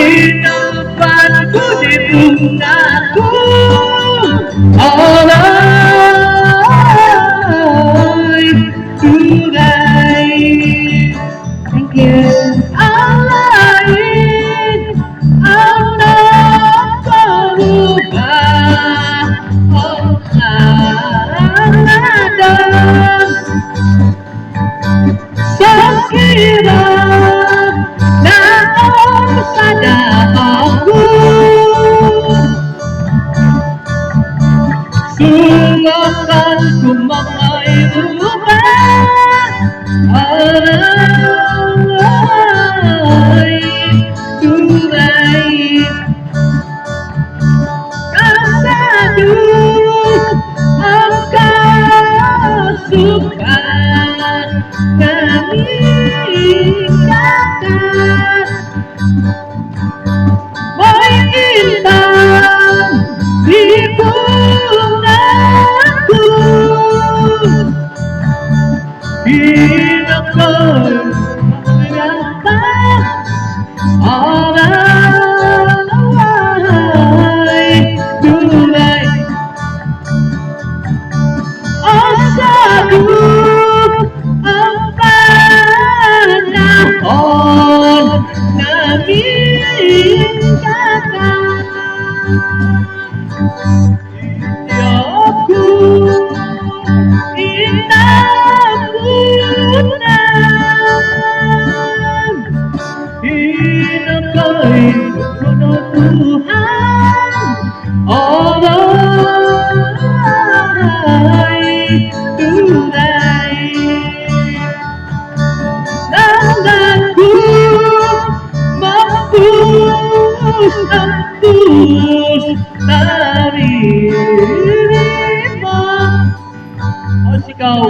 hinapanku di pundakku. All I today. Thank you. All I I'm not berubah. Oh, ada sekira dalam sadarku, sungguh kan ku mulai berubah. Suka meninggalkan bintang di pundakku. Bila kau menyapa orang tunai, asaku on meninggalkan hidupku indah punan, hidupku penuh Tuhan. Alai tunai tanganku tembus dari rimba. Oh si kau